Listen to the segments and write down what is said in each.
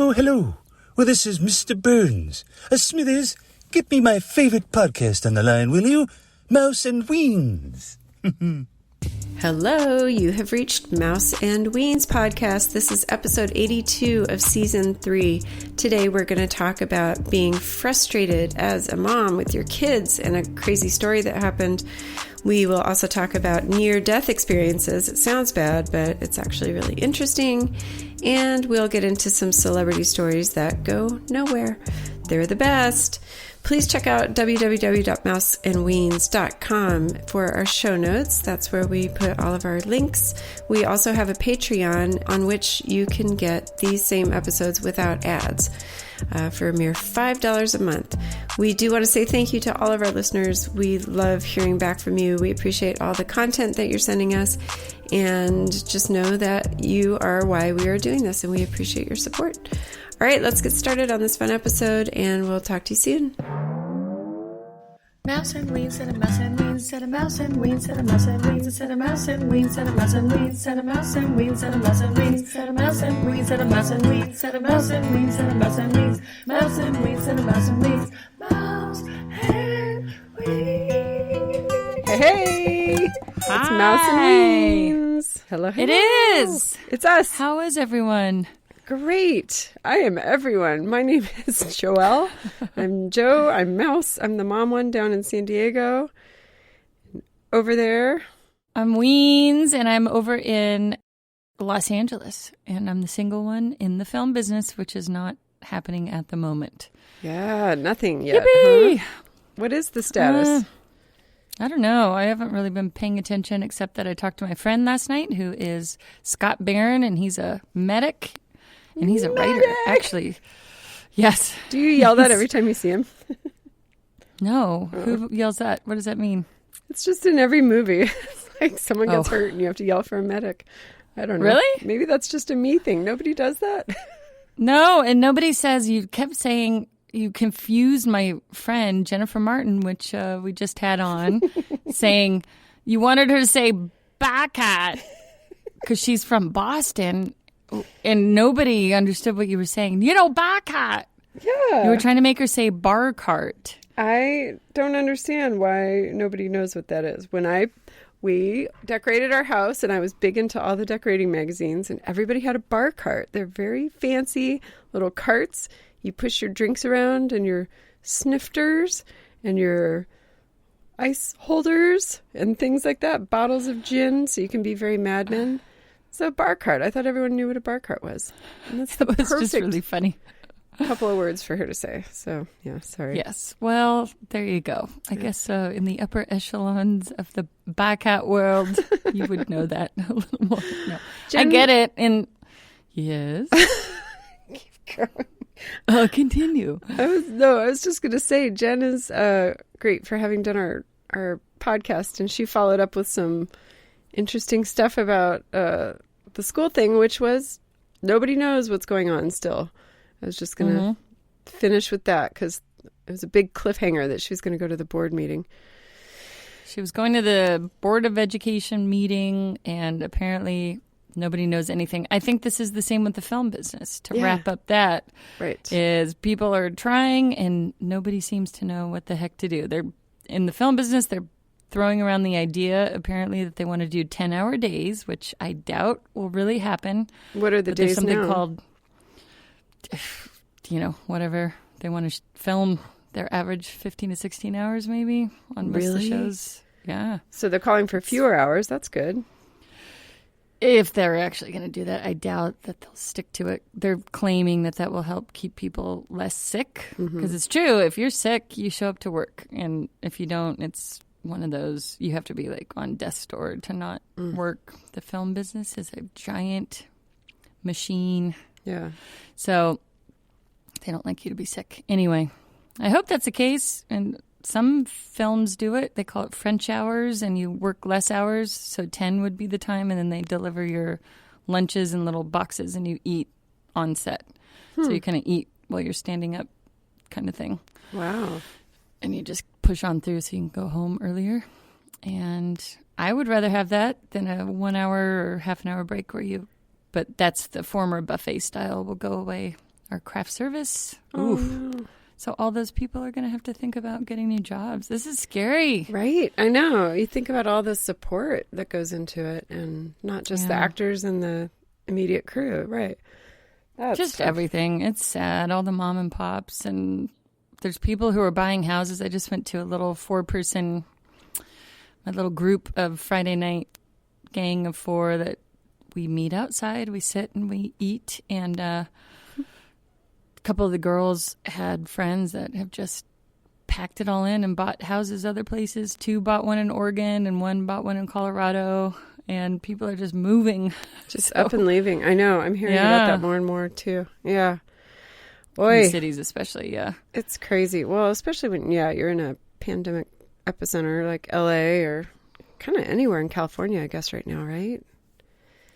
Oh, hello. Well, this is Mr. Burns. Smithers, get me my favorite podcast on the line, will you? Mouse and Weens. Hello, you have reached Mouse and Weens podcast. This is episode 82 of season 3. Today we're going to talk about being frustrated as a mom with your kids and a crazy story that happened. We will also talk about near-death experiences. It sounds bad, but it's actually really interesting. And we'll get into some celebrity stories that go nowhere. They're the best. Please check out www.mouseandweens.com for our show notes. That's where we put all of our links. We also have a Patreon on which you can get these same episodes without ads for a mere $5 a month. We do want to say thank you to all of our listeners. We love hearing back from you. We appreciate all the content that you're sending us. And just know that you are why we are doing this, and we appreciate your support. All right, let's get started on this fun episode, and we'll talk to you soon. Mouse and Weens and a mouse and Weens and a mouse and Weens and a mouse and Weens and a mouse and Weens and a mouse and Weens and a mouse and Weens and a mouse and Weens and a mouse and Weens and a mouse and Weens and a mouse and Weens and a mouse and Weens, mouse and Weens and a mouse and Weens, mouse and Weens. Hey! Hi. It's Mouse and Weens. Hello, hello. It is. It's us. How is everyone? Great. I am everyone. My name is Joelle. I'm Joe. I'm Mouse. I'm the mom one down in San Diego. Over there. I'm Weens, and I'm over in Los Angeles, and I'm the single one in the film business, which is not happening at the moment. Yeah, nothing yet. Yippee! Huh? What is the status? I don't know. I haven't really been paying attention, except that I talked to my friend last night, who is Scott Byrne, and he's a medic. And he's a writer, actually. Yes. Do you yell that every time you see him? No. Who yells that? What does that mean? It's just in every movie. It's like someone gets hurt and you have to yell for a medic. I don't know. Really? Maybe that's just a me thing. Nobody does that. No, and nobody says, you kept saying, you confused my friend, Jennifer Martin, which we just had on, saying you wanted her to say Bacat because she's from Boston. And nobody understood what you were saying. You know, Bacat. Yeah. You were trying to make her say bar cart. I don't understand why nobody knows what that is. We decorated our house, and I was big into all the decorating magazines, and everybody had a bar cart. They're very fancy little carts. You push your drinks around and your snifters and your ice holders and things like that, bottles of gin, so you can be very madmen. It's a bar cart. I thought everyone knew what a bar cart was. And that's the It's perfect just really funny. couple of words for her to say. So, yeah, sorry. Yes. Well, there you go. I guess in the upper echelons of the Bacat world, you would know that a little more. No. I get it. And yes. Keep going. Continue. I was just going to say, Jen is great for having done our podcast, and she followed up with some interesting stuff about the school thing, which was nobody knows what's going on still. I was just going to finish with that because it was a big cliffhanger that she was going to go to the board meeting. She was going to the Board of Education meeting, and apparently nobody knows anything. I think this is the same with the film business. To wrap up that, right, is people are trying, and nobody seems to know what the heck to do. They're in the film business. They're throwing around the idea, apparently, that they want to do 10-hour days, which I doubt will really happen. What are the days there's something now? Called, whatever. They want to film their average 15 to 16 hours, maybe, on most of the shows. Yeah. So they're calling for fewer hours. That's good. If they're actually going to do that, I doubt that they'll stick to it. They're claiming that will help keep people less sick. Because it's true. If you're sick, you show up to work. And if you don't, it's one of those, you have to be like on death's door to not work. The film business is a giant machine. Yeah. So they don't like you to be sick. Anyway, I hope that's the case. And some films do it. They call it French hours, and you work less hours. So 10 would be the time, and then they deliver your lunches in little boxes, and you eat on set. So you kind of eat while you're standing up kind of thing. Wow. And you just push on through so you can go home earlier. And I would rather have that than a 1 hour or half an hour break but that's the former buffet style will go away our craft service. Oh, Oof. no. So all those people are going to have to think about getting new jobs. This is scary. Right. I know. You think about all the support that goes into it, and not just the actors and the immediate crew. Right. That's just tough. everything. It's sad. All the mom and pops, and there's people who are buying houses. I just went to a little 4-person, my little group of Friday night gang of 4 that we meet outside. We sit and we eat, and a couple of the girls had friends that have just packed it all in and bought houses other places. 2 bought one in Oregon and 1 bought one in Colorado, and people are just moving. Just up and leaving. I know. I'm hearing about that more and more too. Yeah. Boy. In cities especially, yeah. It's crazy. Well, especially when, you're in a pandemic epicenter like LA or kind of anywhere in California, I guess, right now, right?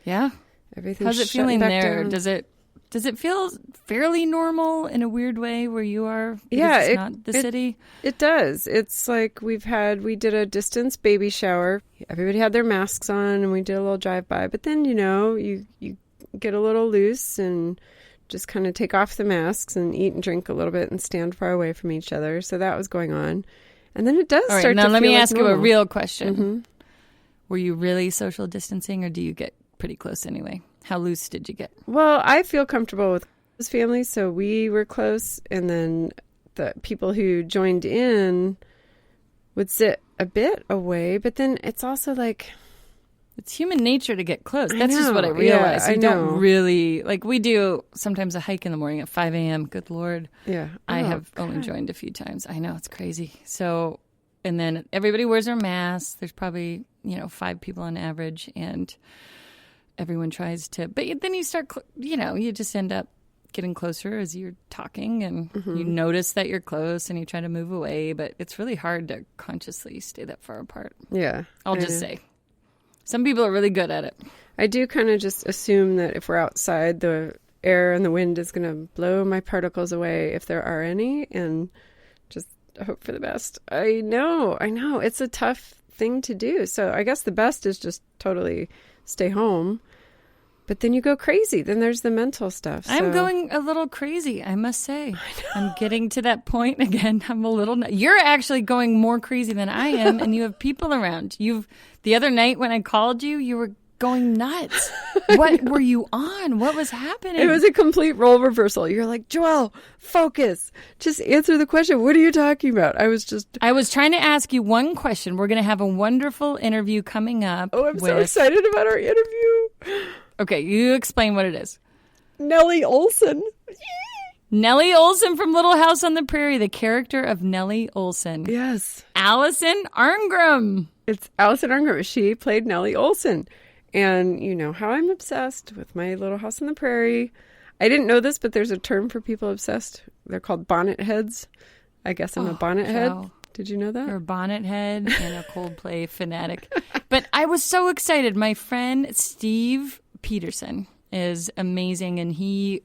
Yeah. Everything's How's it shutting feeling back there? down. Does it feel fairly normal in a weird way where you are? Yeah, It's not the city. It does. It's like we did a distance baby shower. Everybody had their masks on, and we did a little drive-by. But then, you get a little loose and just kind of take off the masks and eat and drink a little bit and stand far away from each other. So that was going on. And then it does All right, start now to let feel me like ask you a normal. real question. Mm-hmm. Were you really social distancing, or do you get pretty close anyway? How loose did you get? Well, I feel comfortable with his family, so we were close. And then the people who joined in would sit a bit away. But then it's also like... It's human nature to get close. I That's just what I know. realized. Yeah, You I don't know. really... Like, we do sometimes a hike in the morning at 5 a.m. Good Lord. Yeah. I Oh, have only joined a few times. I know, it's crazy. So, and then everybody wears their masks. There's probably, 5 people on average, and everyone tries to, but then you start, you just end up getting closer as you're talking, and you notice that you're close and you try to move away, but it's really hard to consciously stay that far apart. Yeah. I'll just say. Some people are really good at it. I do kind of just assume that if we're outside, the air and the wind is going to blow my particles away if there are any, and just hope for the best. I know. It's a tough thing to do. So I guess the best is just totally stay home. But then you go crazy. Then there's the mental stuff. So. I'm going a little crazy, I must say. I'm getting to that point again. I'm a little... You're actually going more crazy than I am, and you have people around. The other night when I called you, you were going nuts. What were you on? What was happening? It was a complete role reversal. You're like, Joelle, focus. Just answer the question. What are you talking about? I was trying to ask you one question. We're going to have a wonderful interview coming up. Oh, I'm so excited about our interview. Okay, you explain what it is. Nellie Oleson. Nellie Oleson from Little House on the Prairie, the character of Nellie Oleson. Yes. Alison Arngrim. It's Alison Arngrim. She played Nellie Oleson. And you know how I'm obsessed with my Little House on the Prairie. I didn't know this, but there's a term for people obsessed. They're called bonnet heads. I guess I'm a bonnet head. Did you know that? You're a bonnet head and a Coldplay fanatic. But I was so excited. My friend Steve Peterson is amazing, and he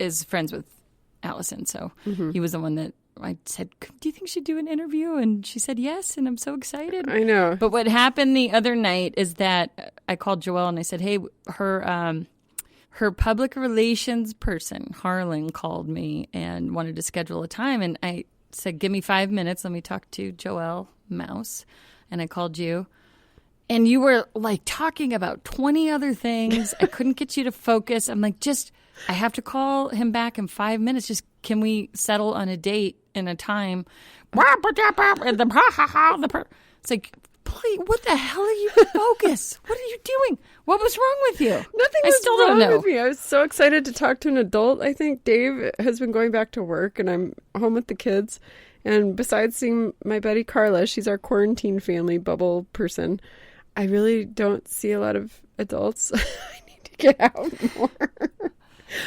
is friends with Alison. So he was the one that I said, do you think she'd do an interview? And she said yes, and I'm so excited. I know. But what happened the other night is that I called Joelle and I said, hey, her public relations person, Harlan, called me and wanted to schedule a time. And I said, give me 5 minutes. Let me talk to Joelle Mouse. And I called you. And you were like talking about 20 other things. I couldn't get you to focus. I'm like, I have to call him back in 5 minutes. Just can we settle on a date and a time? It's like, please, what the hell are you? Focus. What are you doing? What was wrong with you? Nothing I was still wrong don't know. with me. I was so excited to talk to an adult. I think Dave has been going back to work, and I'm home with the kids. And besides seeing my buddy Carla, she's our quarantine family bubble person, I really don't see a lot of adults. I need to get out more.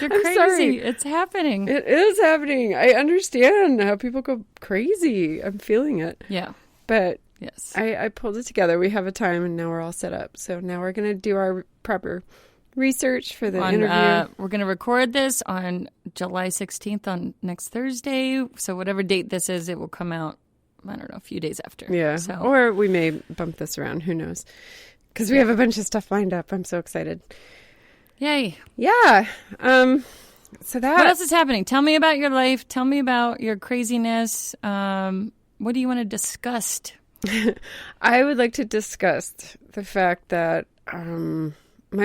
You're I'm crazy. sorry. It's happening. It is happening. I understand how people go crazy. I'm feeling it. Yeah. But Yes. I pulled it together. We have a time, and now we're all set up. So now we're going to do our proper research for the interview. We're going to record this on July 16th on next Thursday. So whatever date this is, it will come out, I don't know, a few days after. Yeah. So. Or we may bump this around. Who knows? Because we have a bunch of stuff lined up. I'm so excited. Yay. Yeah. So that. What else is happening? Tell me about your life. Tell me about your craziness. What do you want to discuss? I would like to discuss the fact that my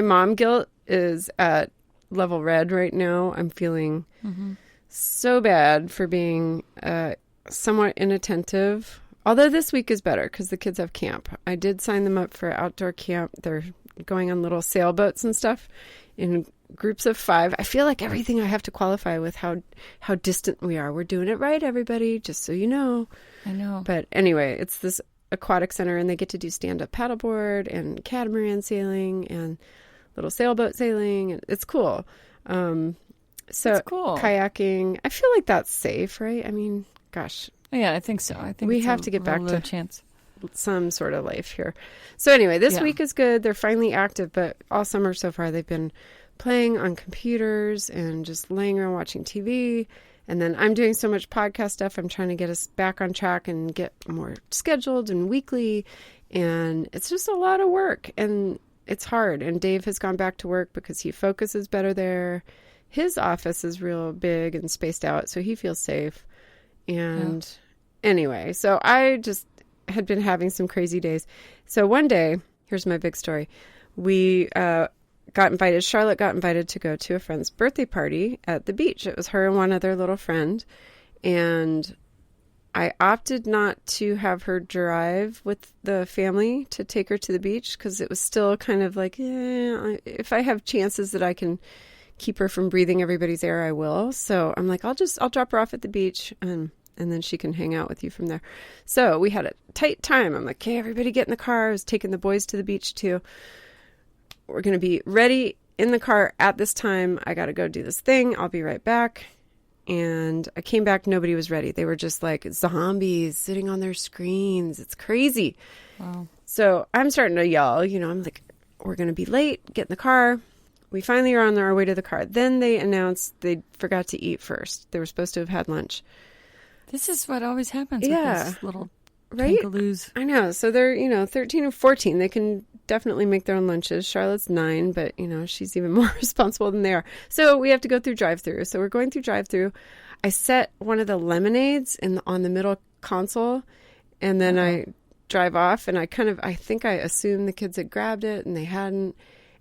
mom guilt is at level red right now. I'm feeling so bad for being somewhat inattentive. Although this week is better because the kids have camp. I did sign them up for outdoor camp. They're going on little sailboats and stuff in groups of 5. I feel like everything I have to qualify with how distant we are. We're doing it right, everybody, just so you know. I know. But anyway, it's this aquatic center, and they get to do stand-up paddleboard and catamaran sailing and little sailboat sailing. It's cool. So it's cool. Kayaking. I feel like that's safe, right? I mean, gosh. Yeah, I think so. I think we have to get back to chance. Some sort of life here. So anyway, this week is good. They're finally active, but all summer so far they've been playing on computers and just laying around watching TV. And then I'm doing so much podcast stuff. I'm trying to get us back on track and get more scheduled and weekly. And it's just a lot of work and it's hard. And Dave has gone back to work because he focuses better there. His office is real big and spaced out, so he feels safe. And anyway, so I just had been having some crazy days. So one day, here's my big story. We got invited, Charlotte got invited to go to a friend's birthday party at the beach. It was her and one other little friend. And I opted not to have her drive with the family to take her to the beach because it was still kind of like, if I have chances that I can keep her from breathing everybody's air, I will. So I'm like, I'll drop her off at the beach and then she can hang out with you from there. So we had a tight time. I'm like, okay, everybody get in the car. I was taking the boys to the beach too. We're going to be ready in the car at this time. I got to go do this thing. I'll be right back. And I came back. Nobody was ready. They were just like zombies sitting on their screens. It's crazy. Wow. So I'm starting to yell, I'm like, we're going to be late. Get in the car. We finally are on our way to the car. Then they announced they forgot to eat first. They were supposed to have had lunch. This is what always happens with these little kangaroos. I know. So they're, 13 or 14. They can definitely make their own lunches. Charlotte's 9, but, she's even more responsible than they are. So we have to go through drive-thru. So we're going through drive-thru. I set one of the lemonades on the middle console, and then I drive off, and I think I assumed the kids had grabbed it, and they hadn't.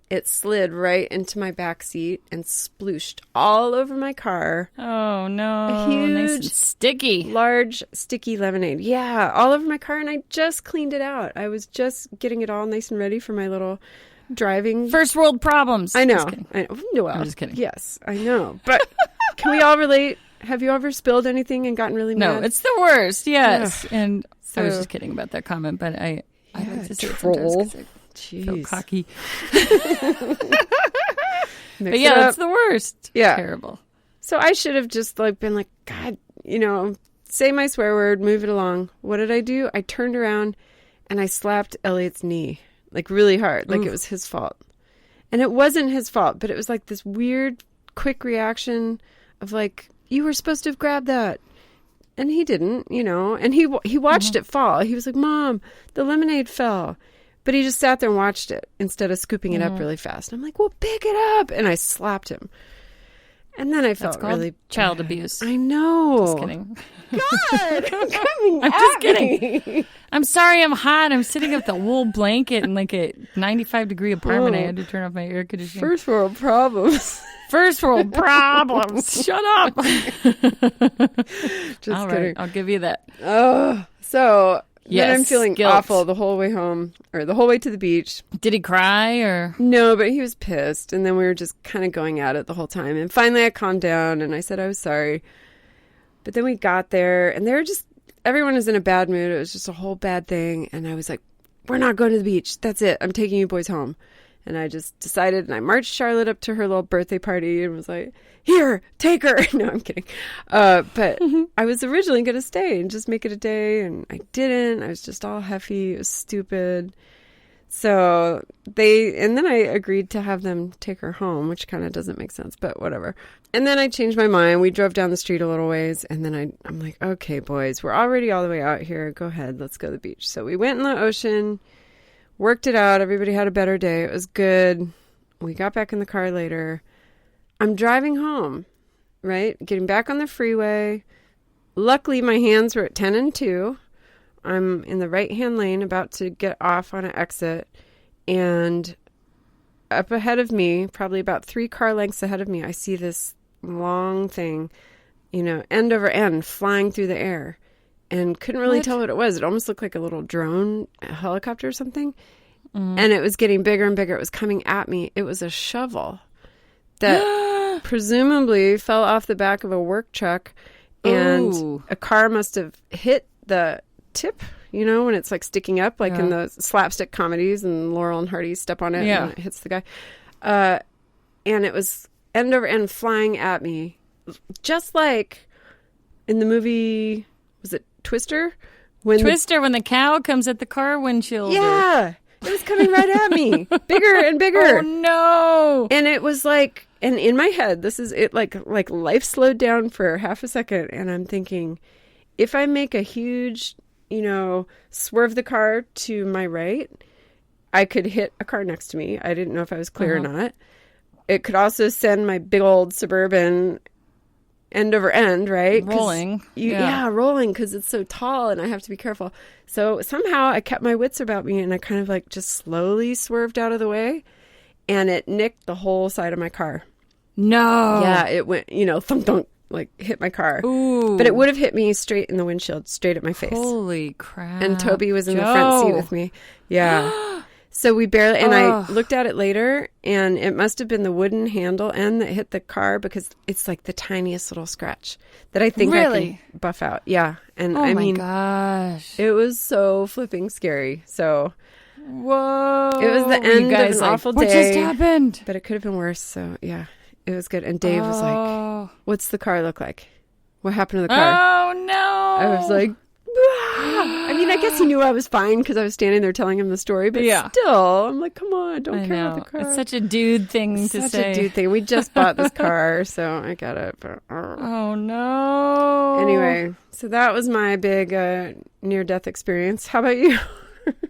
It slid right into my back seat and splooshed all over my car. Oh, no. A huge, nice and sticky. Large, sticky lemonade. Yeah, all over my car, and I just cleaned it out. I was just getting it all nice and ready for my little driving. First world problems. I know. Just kidding. I know. Well, I'm just kidding. Yes, I know. But can we all relate? Have you ever spilled anything and gotten really mad? No, it's the worst, yes. Ugh. And So- I was just kidding about that comment, but I like to say it troll. sometimes 'cause I feel Jeez. cocky. Mix But it yeah, up. that's the worst. Yeah. Terrible. So I should have just been like, God, say my swear word, move it along. What did I do? I turned around and I slapped Elliot's knee, really hard, like it was his fault. And it wasn't his fault, but it was like this weird, quick reaction of you were supposed to have grabbed that. And he didn't, and he watched it fall. He was like, Mom, the lemonade fell. But he just sat there and watched it instead of scooping it up really fast. I'm like, well, pick it up. And I slapped him. And then I felt That's called really child bad. abuse. I know. Just kidding. God, coming I'm at just me. kidding. I'm sorry, I'm hot. I'm sitting with a wool blanket in a 95-degree apartment. I had to turn off my air conditioning. First world problems. First world problems. Shut up. Just All kidding. right, I'll give you that. Oh, so Yes, then I'm feeling guilt. awful the whole way home, or the whole way to the beach. Did he cry or? No, but he was pissed. And then we were just kind of going at it the whole time. And finally I calmed down and I said I was sorry. But then we got there and everyone was in a bad mood. It was just a whole bad thing. And I was like, we're not going to the beach. That's it. I'm taking you boys home. And I just decided, and I marched Charlotte up to her little birthday party and was like, here, take her. No, I'm kidding. But I was originally going to stay and just make it a day, and I didn't. I was just all huffy. It was stupid. So and then I agreed to have them take her home, which kind of doesn't make sense, but whatever. And then I changed my mind. We drove down the street a little ways, and then I'm like, okay, boys, we're already all the way out here. Go ahead. Let's go to the beach. So we went in the ocean. Worked it out. Everybody had a better day. It was good. We got back in the car later. I'm driving home, right? Getting back on the freeway. Luckily, my hands were at 10 and 2. I'm in the right-hand lane about to get off on an exit. And up ahead of me, probably about 3 car lengths ahead of me, I see this long thing, end over end, flying through the air. And couldn't really tell what it was. It almost looked like a little drone, a helicopter or something. And it was getting bigger and bigger. It was coming at me. It was a shovel that presumably fell off the back of a work truck. And a car must have hit the tip, when it's like sticking up, like in the slapstick comedies and Laurel and Hardy step on it and it hits the guy. And it was end over end flying at me, just like in the movie, was it Twister? When the cow comes at the car windshield. Yeah. It was coming right at me. Bigger and bigger. Oh, no. And it was like, and in my head, this is it, like life slowed down for half a second. And I'm thinking, if I make a huge, swerve the car to my right, I could hit a car next to me. I didn't know if I was clear or not. It could also send my big old Suburban end over end, right? Rolling. Rolling because it's so tall and I have to be careful. So somehow I kept my wits about me and I kind of like just slowly swerved out of the way and it nicked the whole side of my car. No. Yeah, it went, thunk, thunk, like hit my car. Ooh. But it would have hit me straight in the windshield, straight at my face. Holy crap. And Toby was in the front seat with me. Yeah. So we barely, and I looked at it later, and it must have been the wooden handle end that hit the car because it's like the tiniest little scratch that I think I can buff out. Yeah. And I mean, gosh. It was so flipping scary. So, whoa. It was the end of an awful day. What just happened? But it could have been worse. So, yeah, it was good. And Dave was like, what's the car look like? What happened to the car? Oh, no. I was like, I mean, I guess he knew I was fine because I was standing there telling him the story, but still, I'm like, come on, don't care about the car. It's such a dude thing to say. Such a dude thing. We just bought this car, so I got it. But, oh, no. Anyway, so that was my big near-death experience. How about you?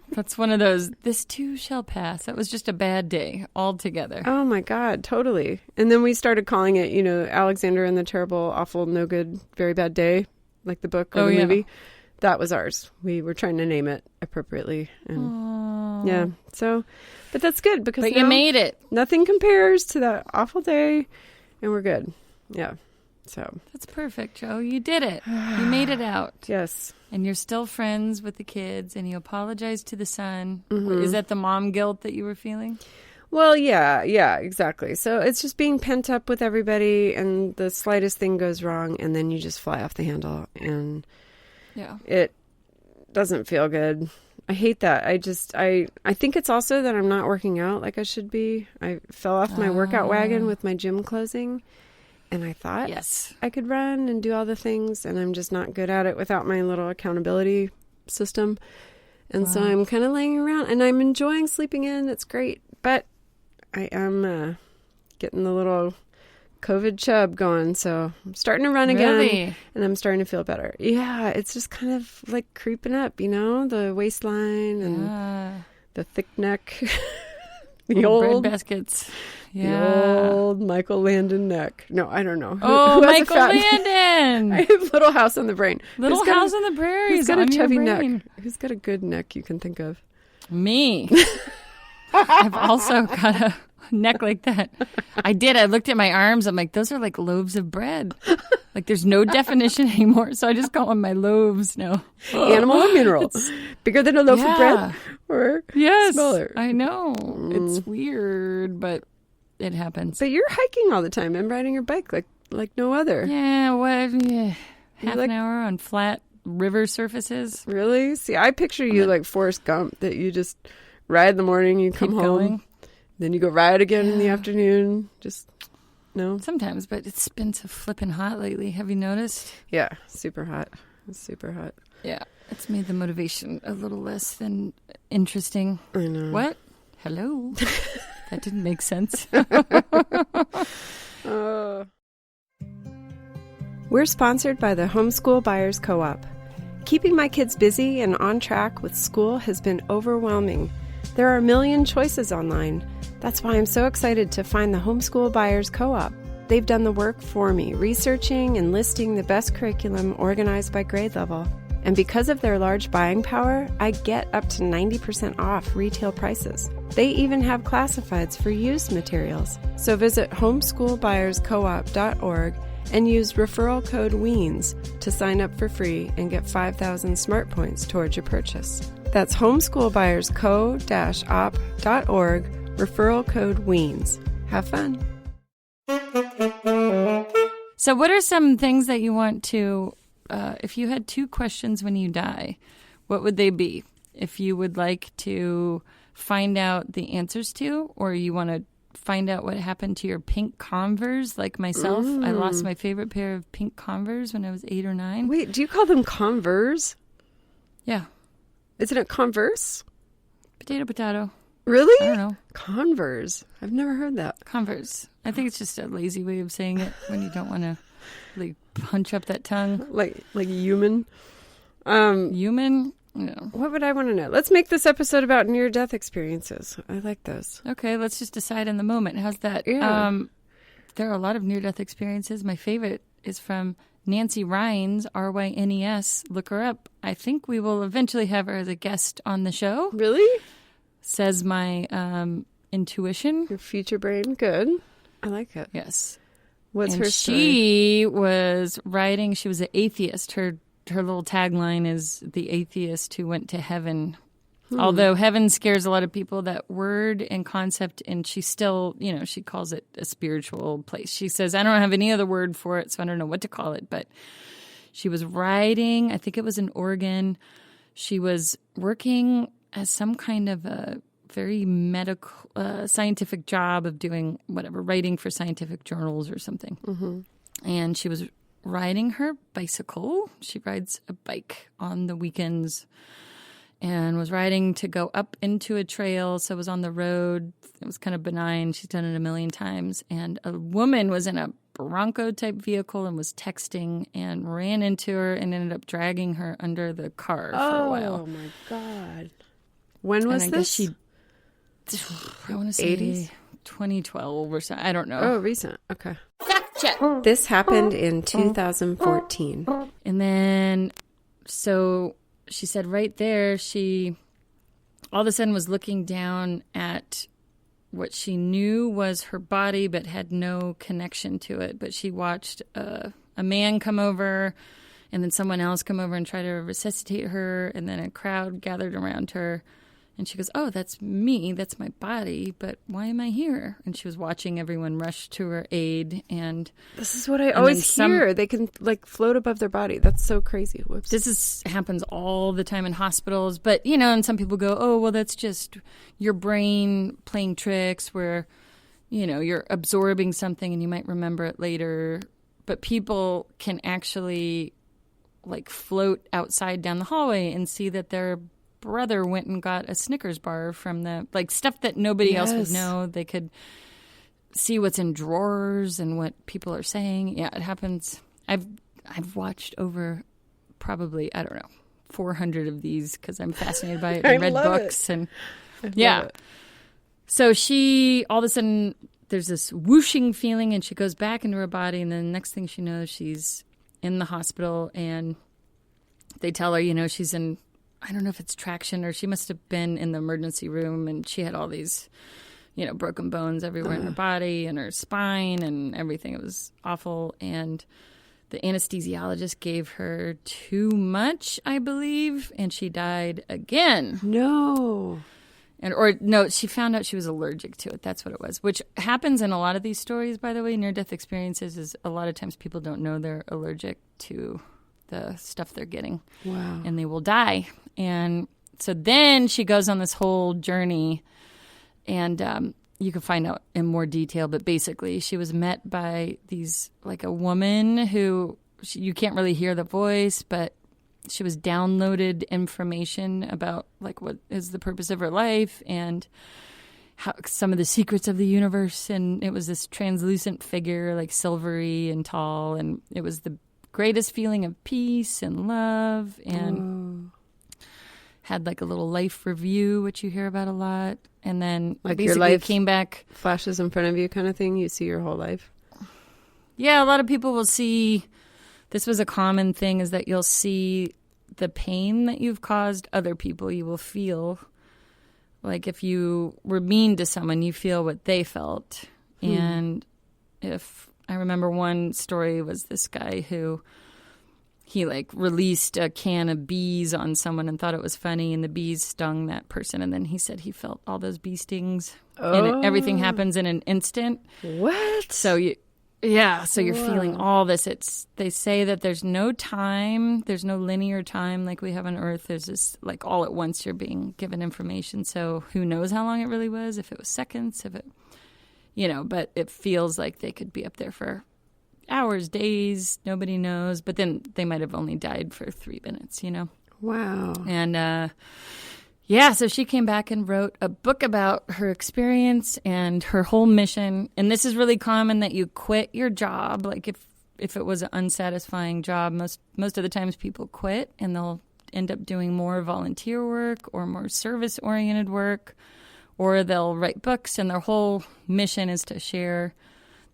That's one of those, this too shall pass. That was just a bad day altogether. Oh, my God, totally. And then we started calling it, Alexander and the Terrible, Awful, No Good, Very Bad Day, like the book or the movie. That was ours. We were trying to name it appropriately. And yeah. So, but that's good because you made it. Nothing compares to that awful day and we're good. Yeah. So that's perfect, Joe. You did it. You made it out. Yes. And you're still friends with the kids and you apologized to the son. Mm-hmm. Is that the mom guilt that you were feeling? Well, yeah, exactly. So it's just being pent up with everybody and the slightest thing goes wrong and then you just fly off the handle and it doesn't feel good. I hate that. I think it's also that I'm not working out like I should be. I fell off my workout wagon with my gym closing and I thought I could run and do all the things and I'm just not good at it without my little accountability system. And so I'm kind of laying around and I'm enjoying sleeping in. It's great. But I am getting the little COVID chub going, so I'm starting to run again, and I'm starting to feel better. Yeah, it's just kind of like creeping up, the waistline and the thick neck, the old bread baskets, the old Michael Landon neck. No, I don't know. Who Michael Landon! I have Little House on the Brain. Little House on the Prairie. Who's got a chubby neck? Who's got a good neck you can think of? Me. I've also got a neck like that. I looked at my arms. I'm like, those are like loaves of bread. Like there's no definition anymore. So I just call them my loaves now. Animal or mineral? Bigger than a loaf of bread? Or smaller? I know. It's weird, but it happens. But you're hiking all the time and riding your bike like no other. Yeah, half an hour on flat river surfaces. Really? See, I picture you like Forrest Gump, that you just ride in the morning, you come home. Going. Then you go ride again in the afternoon. No? Sometimes, but it's been so flipping hot lately. Have you noticed? Yeah, super hot. It's super hot. Yeah, it's made the motivation a little less than interesting. I know. What? Hello? That didn't make sense. We're sponsored by the Homeschool Buyers Co-op. Keeping my kids busy and on track with school has been overwhelming. There are a million choices online. That's why I'm so excited to find the Homeschool Buyers Co-op. They've done the work for me, researching and listing the best curriculum organized by grade level. And because of their large buying power, I get up to 90% off retail prices. They even have classifieds for used materials. So visit homeschoolbuyerscoop.org and use referral code Weens to sign up for free and get 5,000 smart points towards your purchase. That's homeschoolbuyersco-op.org, referral code Weens. Have fun. So what are some things that you want to, if you had 2 questions when you die, what would they be? If you would like to find out the answers to, or you want to find out what happened to your pink Converse, like myself. I lost my favorite pair of pink Converse when I was 8 or 9. Wait, do you call them Converse? Yeah. Isn't it Converse? Potato, potato. Really? I don't know. Converse. I've never heard that. Converse. I think it's just a lazy way of saying it when you don't want to like punch up that tongue. Like human? Human? No. What would I want to know? Let's make this episode about near-death experiences. I like those. Okay, let's just decide in the moment. How's that? Yeah. There are a lot of near-death experiences. My favorite is from Nancy Rynes, Rynes. Look her up. I think we will eventually have her as a guest on the show. Really? Says my intuition. Your future brain. Good. I like it. Yes. What's and her story? She was writing, she was an atheist. Her little tagline is the atheist who went to heaven. Although heaven scares a lot of people, that word and concept, and she still, she calls it a spiritual place. She says, I don't have any other word for it, so I don't know what to call it. But she was writing, I think it was in Oregon. She was working as some kind of a very medical, scientific job of doing whatever, writing for scientific journals or something. Mm-hmm. And she was riding her bicycle. She rides a bike on the weekends and was riding to go up into a trail. So it was on the road. It was kind of benign. She's done it a million times. And a woman was in a Bronco type vehicle and was texting and ran into her and ended up dragging her under the car for a while. Oh my God. When was this? I want to say 80s? 2012 or so. I don't know. Oh, recent. Okay. This happened in 2014. And then, so she said right there, she all of a sudden was looking down at what she knew was her body but had no connection to it. But she watched a man come over and then someone else come over and try to resuscitate her. And then a crowd gathered around her. And she goes, oh, that's me. That's my body. But why am I here? And she was watching everyone rush to her aid. And this is what I always hear. They can float above their body. That's so crazy. Whoops. This happens all the time in hospitals. But, and some people go, oh, well, that's just your brain playing tricks where, you're absorbing something and you might remember it later. But people can actually, float outside down the hallway and see that they're brother went and got a Snickers bar from the stuff that nobody else would know. They could see what's in drawers and what people are saying. Yeah, it happens. I've watched over probably 400 of these because I'm fascinated by it and read books and yeah. So she all of a sudden there's this whooshing feeling and she goes back into her body and then the next thing she knows she's in the hospital and they tell her she's in. I don't know if it's traction or she must have been in the emergency room and she had all these, broken bones everywhere in her body and her spine and everything. It was awful. And the anesthesiologist gave her too much, I believe, and she died again. No. No, she found out she was allergic to it. That's what it was, which happens in a lot of these stories, by the way. Near-death experiences is a lot of times people don't know they're allergic to the stuff they're getting. Wow. And they will die. And so then she goes on this whole journey and you can find out in more detail, but basically she was met by these, a woman who you can't really hear the voice, but she was downloaded information about what is the purpose of her life and how some of the secrets of the universe. And it was this translucent figure, silvery and tall. And it was the greatest feeling of peace and love and had a little life review, which you hear about a lot. And then basically your life came back. Flashes in front of you kind of thing. You see your whole life. Yeah, a lot of people will see, this was a common thing, is that you'll see the pain that you've caused other people. You will feel like if you were mean to someone, you feel what they felt. And if I remember one story was this guy who he like released a can of bees on someone and thought it was funny, and the bees stung that person. And then he said he felt all those bee stings, and everything happens in an instant. What? So you're feeling all this. They say that there's no time, there's no linear time like we have on Earth. There's this like all at once you're being given information. So who knows how long it really was? If it was seconds, if it, but it feels like they could be up there for hours, days, nobody knows. But then they might have only died for 3 minutes, Wow. And so she came back and wrote a book about her experience and her whole mission. And this is really common, that you quit your job. Like if it was an unsatisfying job, most of the times people quit and they'll end up doing more volunteer work or more service-oriented work, or they'll write books, and their whole mission is to share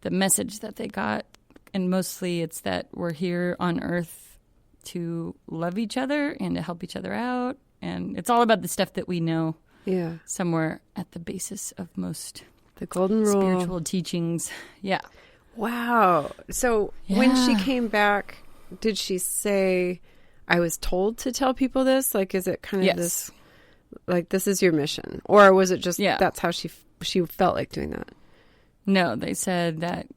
the message that they got. And mostly it's that we're here on Earth to love each other and to help each other out. And it's all about the stuff that we know somewhere at the basis of most the golden rule, spiritual teachings. Yeah. Wow. So when she came back, did she say, I was told to tell people this? Like, is it kind of this, like, this is your mission? Or was it just that's how she felt like doing that? No, they said that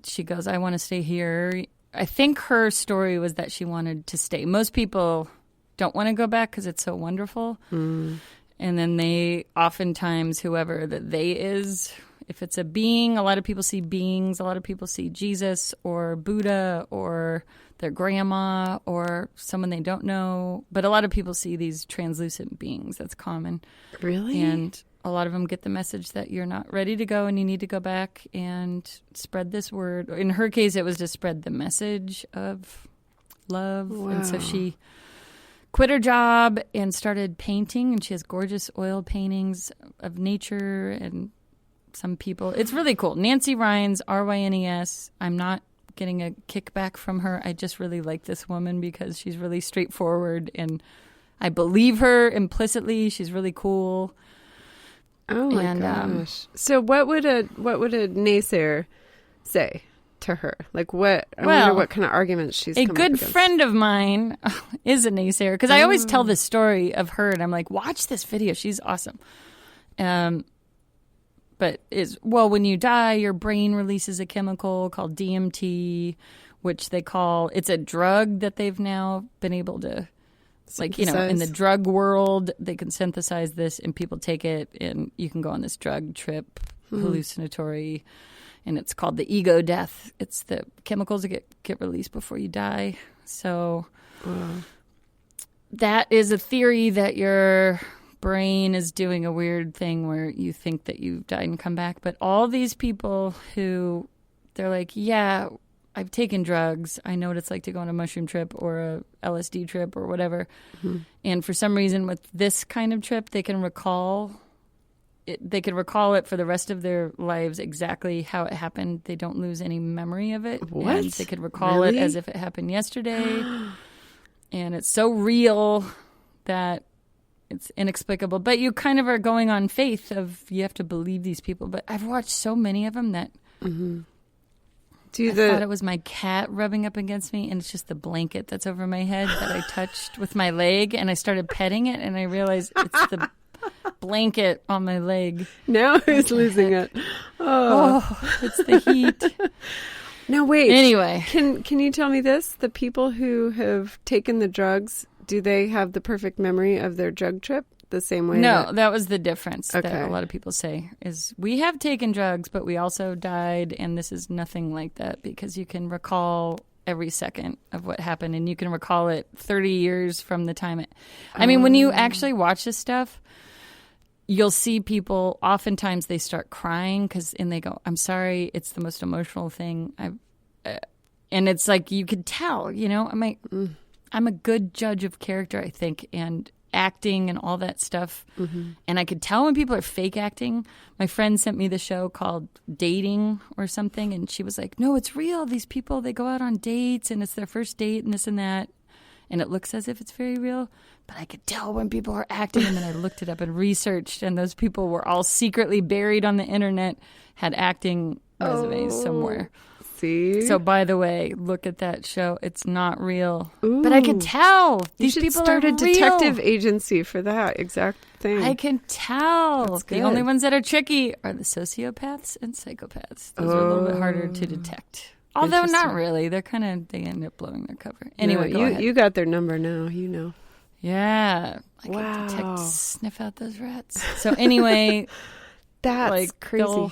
she goes, I want to stay here. I think her story was that she wanted to stay. Most people don't want to go back because it's so wonderful. And then they oftentimes, whoever that they is, if it's a being, a lot of people see beings, a lot of people see Jesus or Buddha or their grandma or someone they don't know. But a lot of people see these translucent beings. That's common. Really? And a lot of them get the message that you're not ready to go and you need to go back and spread this word. In her case, it was to spread the message of love. Wow. And so she quit her job and started painting, and she has gorgeous oil paintings of nature and some people. It's really cool. Nancy Rynes, Rynes. I'm not getting a kickback from her. I just really like this woman because she's really straightforward, and I believe her implicitly. She's really cool. Oh my gosh! So what would a naysayer say to her? Like what? I wonder what kind of arguments she's. A come good up against. friend of mine is a naysayer because I always tell this story of her, and I'm like, watch this video. She's awesome. But when you die, your brain releases a chemical called DMT, which they call, it's a drug that they've now been able to, like, in the drug world, they can synthesize this and people take it and you can go on this drug trip, hallucinatory, and it's called the ego death. It's the chemicals that get released before you die. So that is a theory that your brain is doing a weird thing where you think that you've died and come back. But all these people who, they're like, yeah, I've taken drugs. I know what it's like to go on a mushroom trip or a LSD trip or whatever. And for some reason with this kind of trip, they can recall it for the rest of their lives exactly how it happened. They don't lose any memory of it. What? And they could recall it as if it happened yesterday. And it's so real that it's inexplicable. But you kind of are going on faith of you have to believe these people. But I've watched so many of them that I thought it was my cat rubbing up against me, and it's just the blanket that's over my head that I touched with my leg, and I started petting it, and I realized it's the blanket on my leg. Now who's losing it? Oh, it's the heat. Now wait. Anyway. Can you tell me this? The people who have taken the drugs, do they have the perfect memory of their drug trip the same way? No, that was the difference that a lot of people say is we have taken drugs, but we also died, and this is nothing like that because you can recall every second of what happened, and you can recall it 30 years from the time it... I mean, when you actually watch this stuff, you'll see people, oftentimes they start crying and they go, I'm sorry, it's the most emotional thing. And it's like, you could tell, I'm a good judge of character, I think, and acting and all that stuff. Mm-hmm. And I could tell when people are fake acting. My friend sent me the show called Dating or something, and she was like, no, it's real. These people, they go out on dates, and it's their first date and this and that. And it looks as if it's very real. But I could tell when people are acting, and then I looked it up and researched, and those people were all secretly buried on the internet, had acting resumes somewhere. See? So, by the way, look at that show. It's not real. But I could tell. These people start are a real. detective agency for that exact thing. I can tell. That's The good. only ones that are tricky are the sociopaths and psychopaths. Those are a little bit harder to detect. Although not really. They end up blowing their cover. Anyway, No, go ahead. you got their number now. You know. Yeah. I Wow. can sniff out those rats. So anyway, That's crazy.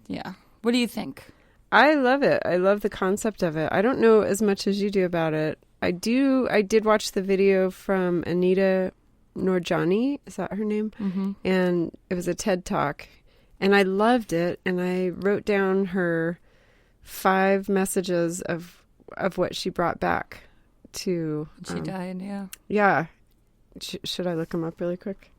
Yeah. What do you think? I love it. I love the concept of it. I don't know as much as you do about it. I did watch the video from Anita Moorjani. Is that her name? Mm-hmm. And it was a TED Talk. And I loved it. And I wrote down her 5 messages of what she brought back to... She died, yeah. Yeah. Should I look them up really quick?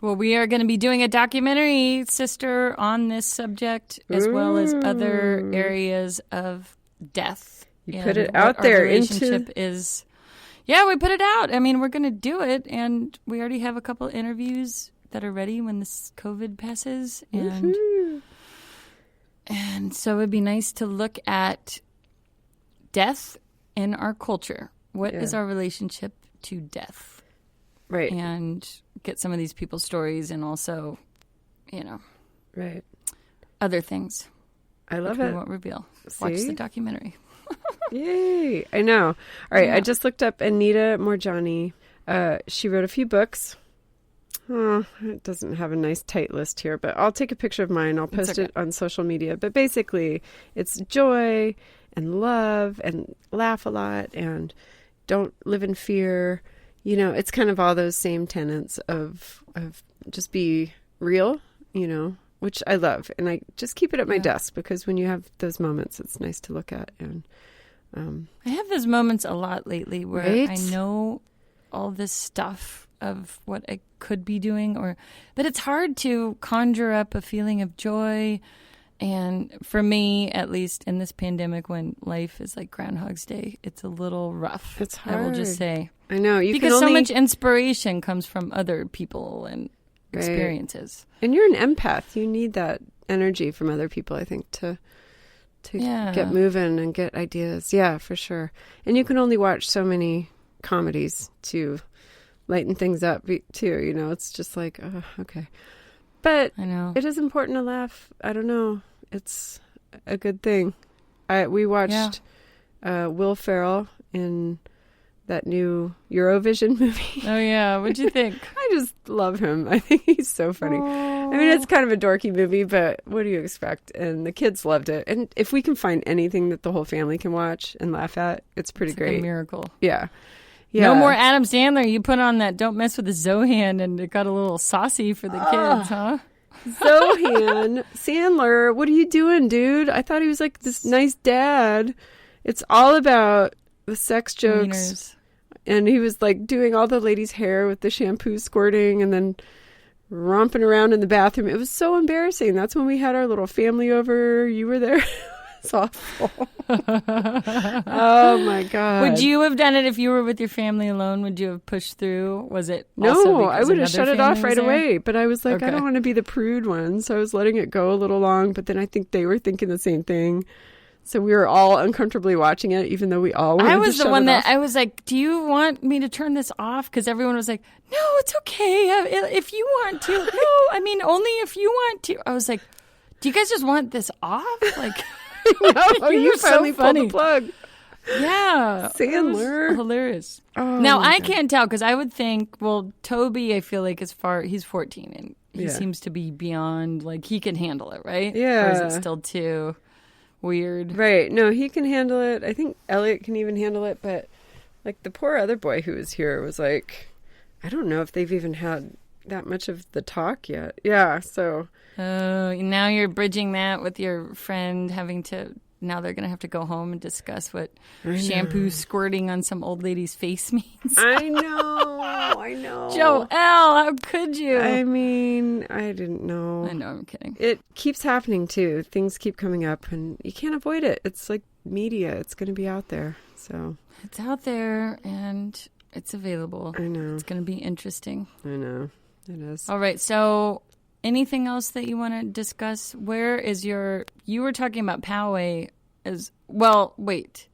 Well, we are going to be doing a documentary, sister, on this subject, as well as other areas of death. You put it what out our there relationship is. Yeah, we put it out. I mean, we're going to do it, and we already have a couple interviews that are ready when this COVID passes, and so it'd be nice to look at death in our culture. What is our relationship to death? Right. And get some of these people's stories, and also, Right. other things. I love which it. We won't reveal. Watch See? the documentary. Yay. I know. All right. I just looked up Anita Moorjani. She wrote a few books. Oh, it doesn't have a nice tight list here, but I'll take a picture of mine. I'll post it on social media. But basically, it's joy and love and laugh a lot and don't live in fear. It's kind of all those same tenets of just be real, which I love. And I just keep it at my desk because when you have those moments, it's nice to look at. And I have those moments a lot lately where I know all this stuff of what I could be doing, but it's hard to conjure up a feeling of joy. And for me, at least in this pandemic, when life is like Groundhog's Day, it's a little rough. It's hard. I will just say. I know. Because so much inspiration comes from other people and experiences. And you're an empath. You need that energy from other people, I think, to get moving and get ideas. Yeah, for sure. And you can only watch so many comedies to lighten things up, too. It's just like, oh, okay. But I know it is important to laugh. I don't know. It's a good thing. We watched Will Ferrell in that new Eurovision movie. Oh, yeah. What'd you think? I just love him. I think he's so funny. I mean, it's kind of a dorky movie, but what do you expect? And the kids loved it. And if we can find anything that the whole family can watch and laugh at, it's pretty great. A miracle. Yeah. No more Adam Sandler. You put on that Don't Mess with the Zohan, and it got a little saucy for the kids, huh? Zohan, Sandler, what are you doing, dude? I thought he was like this nice dad. It's all about the sex jokes. Wieners. And he was like doing all the ladies' hair with the shampoo squirting and then romping around in the bathroom. It was so embarrassing. That's when we had our little family over. You were there. It's awful. Oh my God. Would you have done it if you were with your family alone? Would you have pushed through? Was it No, I would have shut it off right there? away. But I was like, I don't want to be the prude one. So I was letting it go a little long. But then I think they were thinking the same thing. So we were all uncomfortably watching it, even though we all wanted to shut it off. I was the one that I was like, do you want me to turn this off? Because everyone was like, no, it's okay. If you want to. No, I mean, only if you want to. I was like, do you guys just want this off? Like, no, you finally pulled the plug. Yeah. Sandler. Hilarious. Oh, now, I can't tell because I would think, well, Toby, I feel like he's 14 and he seems to be beyond, like, he can handle it, right? Yeah. Or is it still too weird? Right. No, he can handle it. I think Elliot can even handle it. But, like, the poor other boy who was here was like, I don't know if they've even had that much of the talk yet. Yeah, so. Oh, now you're bridging that with your friend now they're going to have to go home and discuss what shampoo squirting on some old lady's face means. I know. I know. Joelle, how could you? I mean, I didn't know. I know, I'm kidding. It keeps happening, too. Things keep coming up, and you can't avoid it. It's like media. It's going to be out there, so. It's out there, and it's available. I know. It's going to be interesting. I know. It is. All right, so anything else that you want to discuss? Where is you were talking about Poway as, well, wait.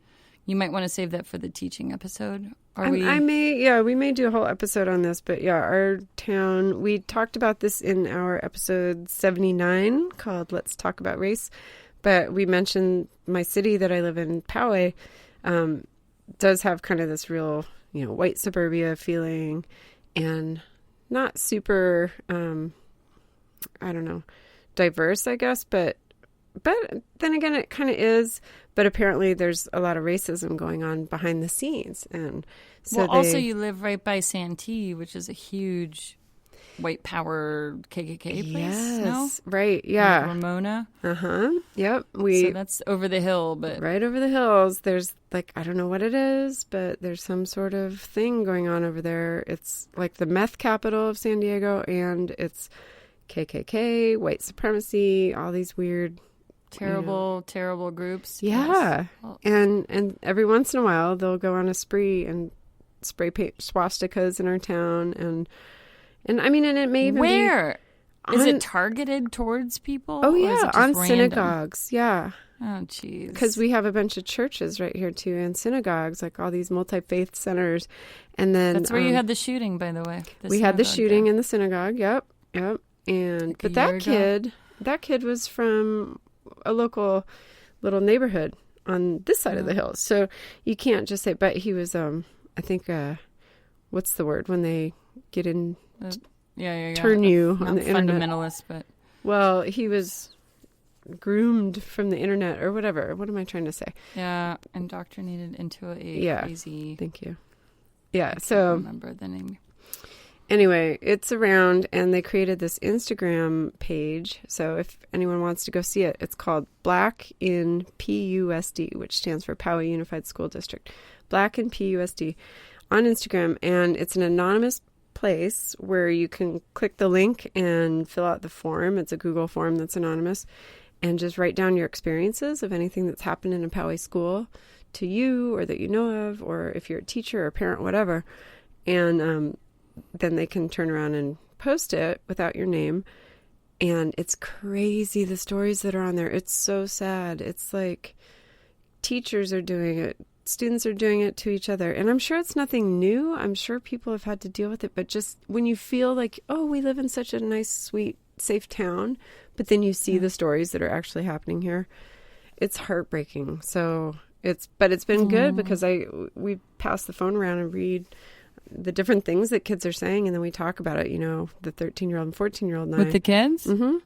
You might want to save that for the teaching episode. we may do a whole episode on this, but yeah, our town, we talked about this in our episode 79 called Let's Talk About Race, but we mentioned my city that I live in, Poway, does have kind of this real, white suburbia feeling and not super, I don't know, diverse, I guess, but then again, it kind of is. But apparently there's a lot of racism going on behind the scenes. And so also you live right by Santee, which is a huge white power KKK place, yes, no? Right, yeah. Like Ramona. Uh-huh, yep. So that's over the hill, but... Right over the hills. There's, I don't know what it is, but there's some sort of thing going on over there. It's like the meth capital of San Diego, and it's KKK, white supremacy, all these weird... Terrible groups. Yeah. Yes. Well, and every once in a while they'll go on a spree and spray paint swastikas in our town and I mean, and it may even where? Is it targeted towards people? Oh, or is yeah, it just on random? synagogues. Yeah. Oh, jeez. Because we have a bunch of churches right here, too, and synagogues, like all these multi-faith centers. And then... That's where you had the shooting, by the way. We had the shooting in the synagogue. Yep. And but that kid was from a local little neighborhood on this side of the hills. So you can't just say, but he was, I think, what's the word when they get in... turn you on the internet. Fundamentalist, but... Well, he was groomed from the internet or whatever. What am I trying to say? Yeah, indoctrinated into a crazy... Thank you. Yeah, I so... can't remember the name. Anyway, it's around, and they created this Instagram page. So if anyone wants to go see it, it's called Black in PUSD, which stands for Poway Unified School District. Black in PUSD on Instagram, and it's an anonymous place where you can click the link and fill out the form. It's a Google form that's anonymous, and just write down your experiences of anything that's happened in a Poway school to you or that you know of, or if you're a teacher or a parent, whatever. And then they can turn around and post it without your name. And it's crazy, the stories that are on there. It's so sad. It's like teachers are doing it. Students are doing it to each other. And I'm sure it's nothing new. I'm sure people have had to deal with it. But just when you feel like, oh, we live in such a nice, sweet, safe town, but then you see the stories that are actually happening here, it's heartbreaking. So it's been good because we pass the phone around and read the different things that kids are saying, and then we talk about it, the 13-year-old and 14-year-old and I. With the kids? Mm-hmm.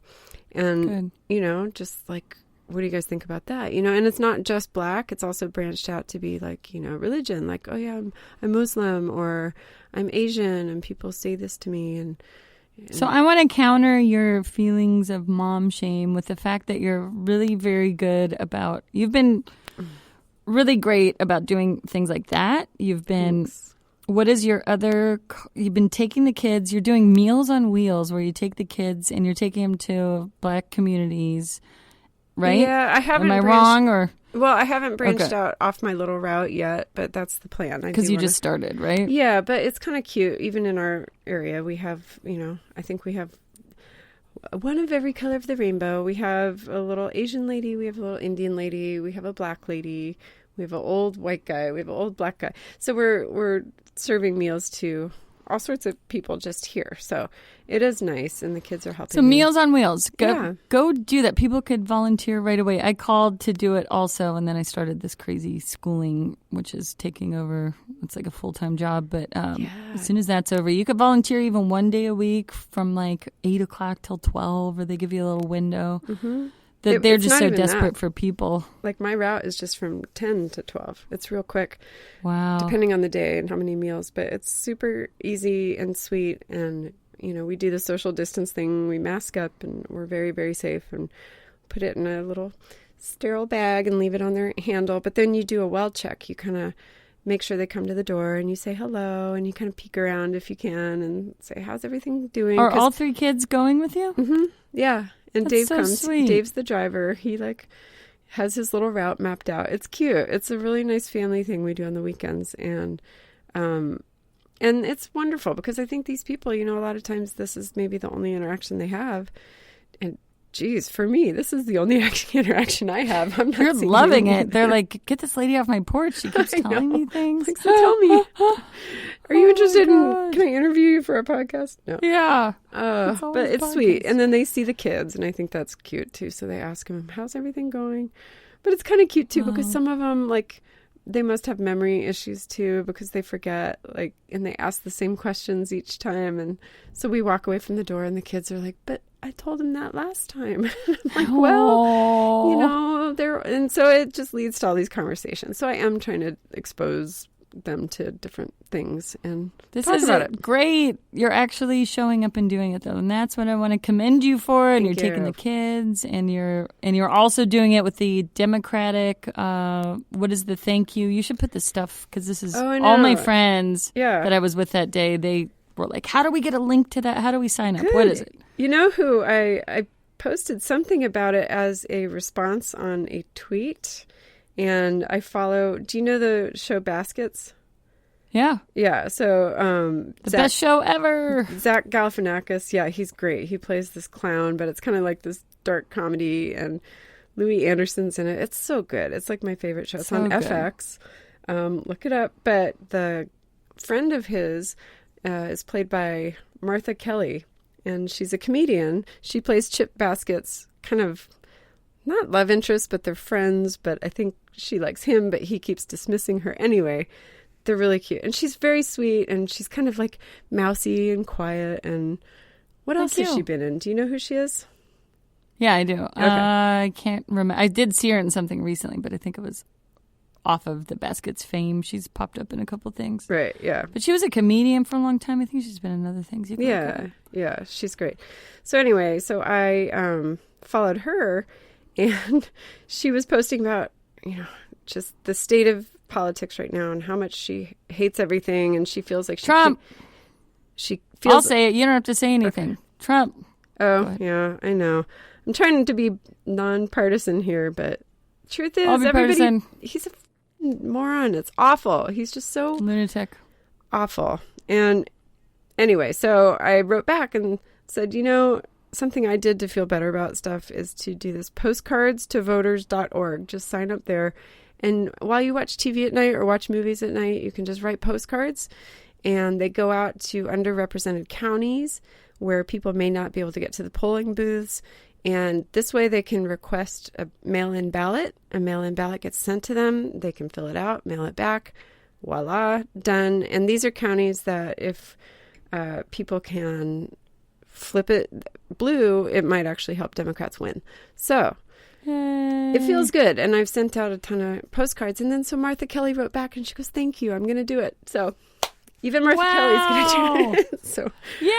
And, Good. Just like, what do you guys think about that? And it's not just Black. It's also branched out to be like, religion. Like, oh, yeah, I'm Muslim or I'm Asian, and people say this to me. And so I want to counter your feelings of mom shame with the fact that you're really very good about, you've been really great about doing things like that. You've been... Thanks. What is your other... You've been taking the kids... You're doing Meals on Wheels where you take the kids and you're taking them to Black communities, right? Yeah, I haven't... Am I wrong or... Well, I haven't branched out off my little route yet, but that's the plan. Because you just started, right? Yeah, but it's kind of cute. Even in our area, we have, I think we have one of every color of the rainbow. We have a little Asian lady. We have a little Indian lady. We have a Black lady. We have an old white guy. We have an old Black guy. So we're serving meals to all sorts of people just here. So it is nice, and the kids are helping. So Meals on Wheels. Go do that. People could volunteer right away. I called to do it also, and then I started this crazy schooling, which is taking over. It's like a full-time job, but as soon as that's over, you could volunteer even one day a week from like 8 o'clock till 12, or they give you a little window. Mm-hmm. They're just so desperate for people. Like my route is just from 10 to 12. It's real quick. Wow. Depending on the day and how many meals. But it's super easy and sweet. And, we do the social distance thing. We mask up and we're very, very safe and put it in a little sterile bag and leave it on their handle. But then you do a well check. You kind of make sure they come to the door, and you say hello, and you kind of peek around if you can and say, how's everything doing? Are all 3 kids going with you? Mm-hmm. Yeah. And That's Dave so comes. sweet. Dave's the driver. He has his little route mapped out. It's cute. It's a really nice family thing we do on the weekends. And it's wonderful because I think these people, a lot of times this is maybe the only interaction they have. And geez, for me, this is the only interaction I have. I'm not You're seeing loving any it. of They're that. like, get this lady off my porch. She keeps telling me things. Like, so tell me, are you interested God. can I interview you for a podcast? No. Yeah. But it's sweet. And then they see the kids, and I think that's cute too. So they ask them, how's everything going? But it's kind of cute too, because some of them, they must have memory issues too, because they forget, and they ask the same questions each time. And so we walk away from the door, and the kids are like, but I told him that last time. I'm like, well, and so it just leads to all these conversations. So I am trying to expose them to different things and This talk is about it. great. You're actually showing up and doing it though, and that's what I want to commend you for. And Thank you're taking you. the kids, and you're also doing it with the Democratic. What is the thank you? You should put this stuff because this is I all my know. friends Yeah. that I was with that day. They were like, "How do we get a link to that? How do we sign up? What is it?" You know who I posted something about it as a response on a tweet, and I follow. Do you know the show Baskets? Yeah, Yeah. So the best show ever. Zach Galifinakis. Yeah, he's great. He plays this clown, but it's kind of like this dark comedy, and Louis Anderson's in it. It's so good. It's like my favorite show. It's So on good. FX. Look it up. But the friend of his is played by Martha Kelly, and she's a comedian. She plays Chip Baskett's kind of not love interest, but they're friends. But I think she likes him, but he keeps dismissing her anyway. They're really cute, and she's very sweet, and she's kind of like mousy and quiet. And what else has you. she been in? Do you know who she is? Yeah, I do. I can't remember. I did see her in something recently, but I think it was off of the Baskets fame. She's popped up in a couple things. Right. Yeah. But she was a comedian for a long time. I think she's been in other things. You can look her up. Yeah, she's great. So anyway, so I followed her, and she was posting about, just the state of politics right now and how much she hates everything, and she feels like Trump. She feels. I'll say it. You don't have to say anything. Okay. Trump. Oh, yeah, I know. I'm trying to be nonpartisan here, but truth is, I'll be partisan. he's a moron. It's awful. He's just so Lunatic. awful. And anyway, so I wrote back and said, something I did to feel better about stuff is to do this postcards to voters.org. Just sign up there. And while you watch TV at night or watch movies at night, you can just write postcards, and they go out to underrepresented counties where people may not be able to get to the polling booths. And this way they can request a mail-in ballot. A mail-in ballot gets sent to them. They can fill it out, mail it back. Voila, done. And these are counties that if people can flip it blue, it might actually help Democrats win. So Yay. it feels good. And I've sent out a ton of postcards. And then so Martha Kelly wrote back and she goes, thank you. I'm going to do it. So even Martha Kelly's going to do it. So Yay!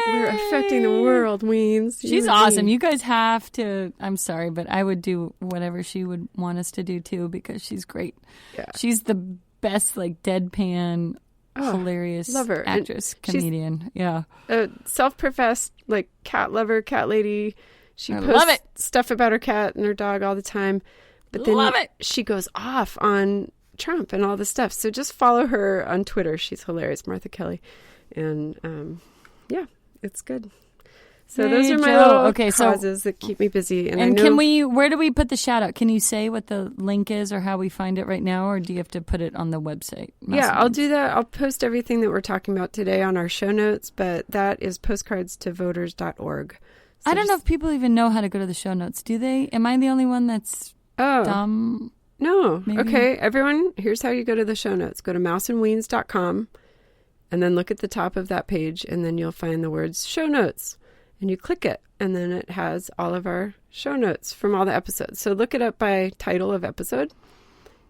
we're affecting the world, Weens. You She's and awesome. me. You guys have to. I'm sorry, but I would do whatever she would want us to do too because she's great. Yeah. She's the best, hilarious love her. And actress, comedian. Yeah. A self-professed cat lover, cat lady. She I posts love it. stuff about her cat and her dog all the time. But then Love it. she goes off on Trump and all this stuff. So just follow her on Twitter. She's hilarious, Martha Kelly. And it's good. So Yay, those are my Joe. little Okay, so- causes that keep me busy. And I And know, where do we put the shout out? Can you say what the link is or how we find it right now, or do you have to put it on the website? yeah, I'll do that. I'll post everything that we're talking about today on our show notes, but that is postcardstovoters.org. So I don't know if people even know how to go to the show notes. Do they? Am I the only one that's dumb? No. Maybe. Okay, everyone, here's how you go to the show notes. Go to mouseandweens.com and then look at the top of that page, and then you'll find the words show notes. And you click it, and then it has all of our show notes from all the episodes. So look it up by title of episode,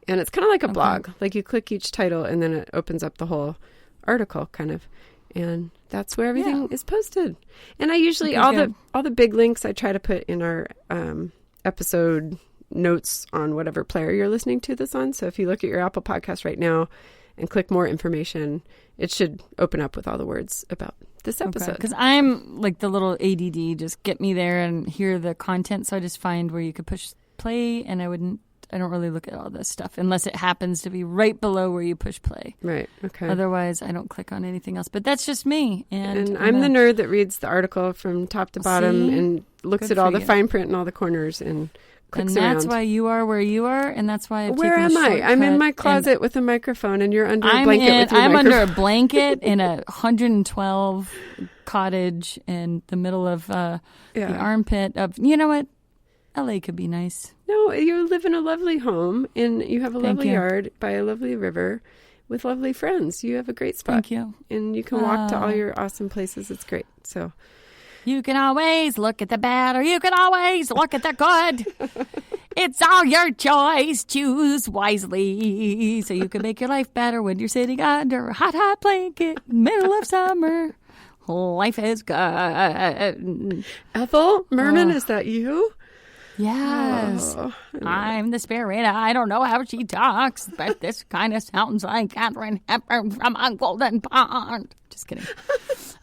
and it's kind of like a blog. Like you click each title, and then it opens up the whole article, kind of. And that's where everything is posted. And I usually all the big links I try to put in our episode notes on whatever player you're listening to this on. So if you look at your Apple Podcast right now and click more information. It should open up with all the words about this episode. Because I'm like the little ADD, just get me there and hear the content. So I just find where you could push play, and I don't really look at all this stuff unless it happens to be right below where you push play. Right. Okay. Otherwise, I don't click on anything else. But that's just me. And I'm the nerd that reads the article from top to bottom and looks at all the fine print and all the corners and clicks around. And that's why you are where you are, and that's why I've Where taken am I? I'm in my closet with a microphone, and you're under a blanket with your I'm microphone. under a blanket in a 112 cottage in the middle of the armpit of, you know what? LA could be nice. No, you live in a lovely home, and you have a lovely yard by a lovely river with lovely friends. You have a great spot. Thank you. And you can walk to all your awesome places. It's great. So you can always look at the bad, or you can always look at the good. It's all your choice. Choose wisely so you can make your life better when you're sitting under a hot, hot blanket in the middle of summer. Life is good. Ethel Merman, is that you? Yes. I'm the spirit. I don't know how she talks, but this kind of sounds like Katherine Hepburn from A Golden Pond. Just kidding.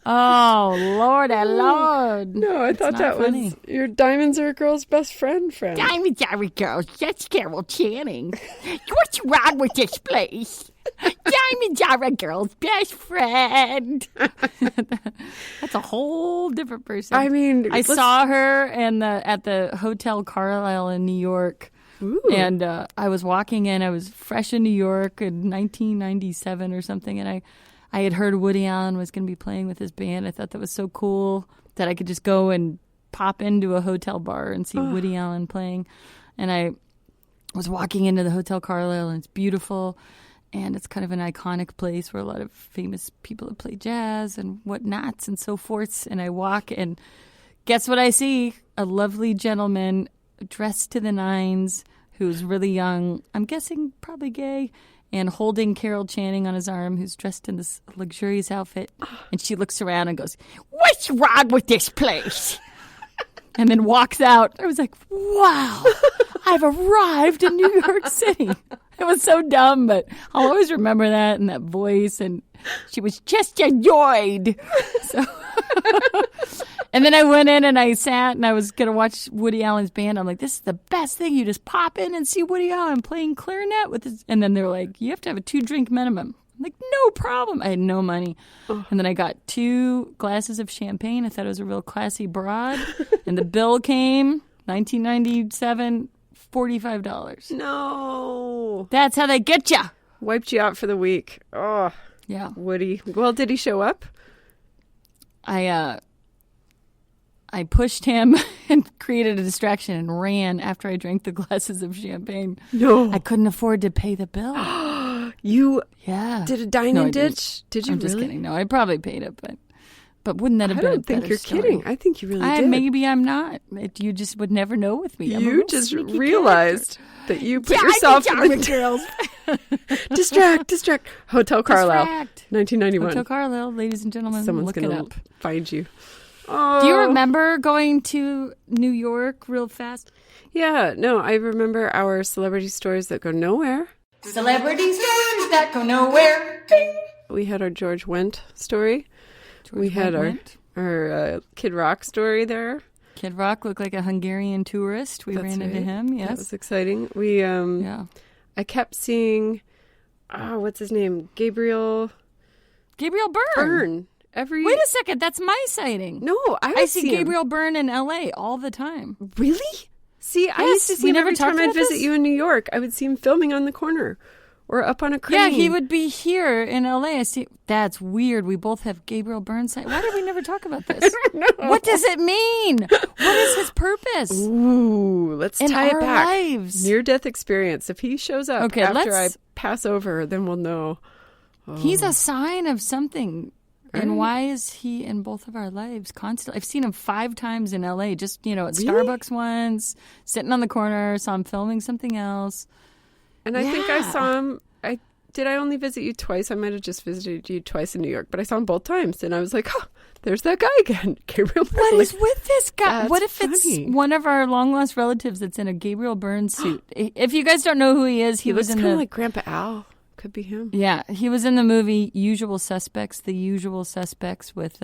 Oh, Lord, Lord. No, I thought that funny. Was your Diamonds Are a Girl's Best Friend. Diamonds Are a Girl's. That's Carol Channing. What's wrong with this place? Diamonds Are a Girl's best friend. That's a whole different person. I mean, I saw her at the Hotel Carlisle in New York. Ooh. And I was walking in. I was fresh in New York in 1997 or something, and I had heard Woody Allen was going to be playing with his band. I thought that was so cool that I could just go and pop into a hotel bar and see Woody Allen playing. And I was walking into the Hotel Carlisle, and it's beautiful. And it's kind of an iconic place where a lot of famous people have played jazz and whatnots and so forth. And I walk, and guess what I see? A lovely gentleman dressed to the nines who's really young. I'm guessing probably gay. And holding Carol Channing on his arm, who's dressed in this luxurious outfit. And she looks around and goes, "What's wrong with this place?" And then walks out. I was like, wow, I've arrived in New York City. It was so dumb, but I'll always remember that and that voice. And she was just annoyed. So, and then I went in and I sat and I was going to watch Woody Allen's band. I'm like, this is the best thing. You just pop in and see Woody Allen playing clarinet with his. And then they're like, you have to have a 2-drink minimum. I'm like, no problem. I had no money. And then I got 2 glasses of champagne. I thought it was a real classy broad. And the bill came, 1997, $45. No. That's how they get you. Wiped you out for the week. Oh, yeah. Woody. Well, did he show up? I pushed him and created a distraction and ran after I drank the glasses of champagne. No. I couldn't afford to pay the bill. You did a dine-in ditch? Did you I'm really? just kidding. No, I probably paid it, but wouldn't that have been a better I don't think you're story? kidding. I think you really did. Maybe I'm not. You just would never know with me. You just realized that you put yourself in the girls. Distract. Hotel Carlisle, 1991. Hotel Carlisle, ladies and gentlemen. Someone's look going it up. to find you. Do you remember going to New York real fast? Yeah, no, I remember our celebrity stories that go nowhere. Celebrity stories that go nowhere. Ding. We had our George Wendt story. We had our Kid Rock story there. Kid Rock looked like a Hungarian tourist. We ran into him. Yes, that was exciting. We I kept seeing, what's his name? Gabriel Byrne. Wait a second, that's my sighting. No, I see Gabriel Byrne in L.A. all the time. Really? See, I used to see him every time I'd visit you in New York. I would see him filming on the corner or up on a crane. Yeah, he would be here in L.A. I see. That's weird. We both have Gabriel Byrne sighting. Why did we never talk about this? I don't know. What does it mean? What is his purpose? Ooh, let's tie it back. Lives. Near-death experience. If he shows up after I pass over, then we'll know. Oh. He's a sign of something. And why is he in both of our lives constantly? I've seen him 5 times in L.A., just, at Starbucks once, sitting on the corner, saw him filming something else. And I think I saw him, did I only visit you twice? I might have just visited you twice in New York, but I saw him both times. And I was like, there's that guy again, Gabriel Byrne. What is with this guy? What if funny. It's one of our long-lost relatives that's in a Gabriel Byrne suit? If you guys don't know who he is, he was looks in kind of like Grandpa Al. Could be him. Yeah, he was in the movie Usual Suspects, The Usual Suspects with,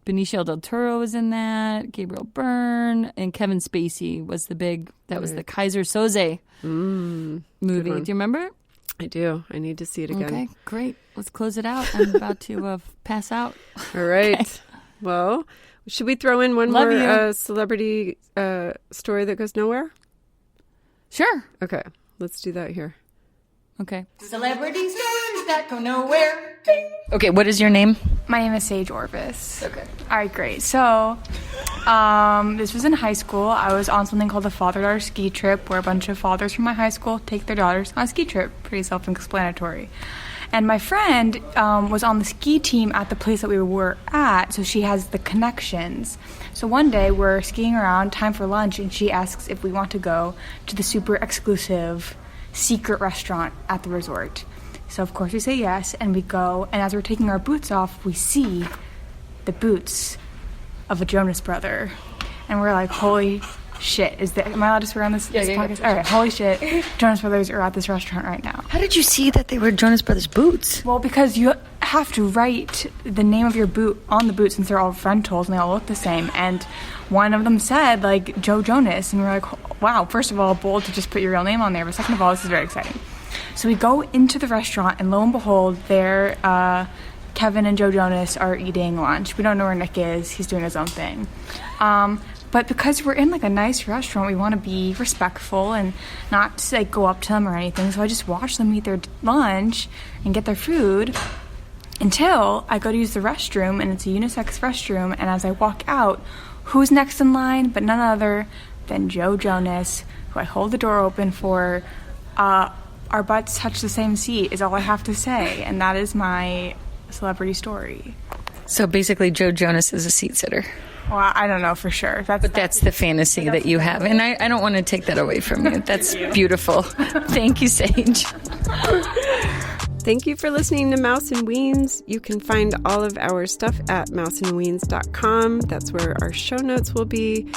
Benicio del Toro was in that, Gabriel Byrne, and Kevin Spacey was was the Kaiser Soze movie. Do you remember it? I do. I need to see it again. Okay, great. Let's close it out. I'm about to pass out. All right. Okay. Well, should we throw in one more celebrity story that goes nowhere? Sure. Okay, let's do that here. Okay. Celebrity stories that go nowhere. Okay, what is your name? My name is Sage Orvis. Okay. All right, great. So, this was in high school. I was on something called the father-daughter ski trip, where a bunch of fathers from my high school take their daughters on a ski trip. Pretty self-explanatory. And my friend was on the ski team at the place that we were at, so she has the connections. So one day we're skiing around, time for lunch, and she asks if we want to go to the super exclusive secret restaurant at the resort. So of course we say yes, and we go, and as we're taking our boots off, we see the boots of a Jonas brother. And we're like, holy shit, am I allowed to swear on this podcast? Yeah. All right, holy shit, Jonas brothers are at this restaurant right now. How did you see that they were Jonas Brothers boots? Well, because you have to write the name of your boot on the boot since they're all rentals and they all look the same. And one of them said, like, Joe Jonas. And we're like, wow, first of all, bold to just put your real name on there. But second of all, this is very exciting. So we go into the restaurant, and lo and behold, there, Kevin and Joe Jonas are eating lunch. We don't know where Nick is. He's doing his own thing. But because we're in, like, a nice restaurant, we want to be respectful and not, like, go up to them or anything. So I just watch them eat their lunch and get their food until I go to use the restroom, and it's a unisex restroom. And as I walk out, who's next in line but none other than Joe Jonas, who I hold the door open for. Our butts touch the same seat is all I have to say. And that is my celebrity story. So basically Joe Jonas is a seat sitter. Well, I don't know for sure. But that's the fantasy that you have. And I don't want to take that away from you. That's beautiful. Thank you, Sage. Thank you for listening to Mouse and Weens. You can find all of our stuff at mouseandweens.com. That's where our show notes will be.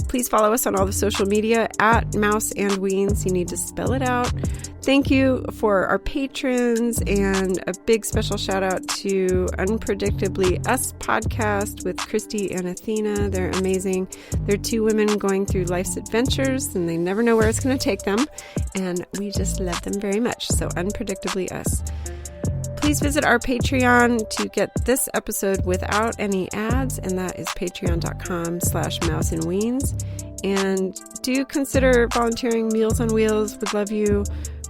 Please follow us on all the social media at Mouse and Weens. You need to spell it out. Thank you for our patrons, and a big special shout out to Unpredictably Us podcast with Christy and Athena. They're amazing. They're two women going through life's adventures, and they never know where it's going to take them. And we just love them very much. So Unpredictably Us. Please visit our Patreon to get this episode without any ads, and that is patreon.com/mouseandweens. And do consider volunteering. Meals on Wheels would love you.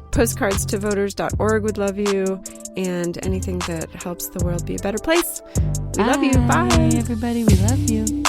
Postcards to voters.org would love you. And anything that helps the world be a better place. We love you. Bye. Everybody, we love you.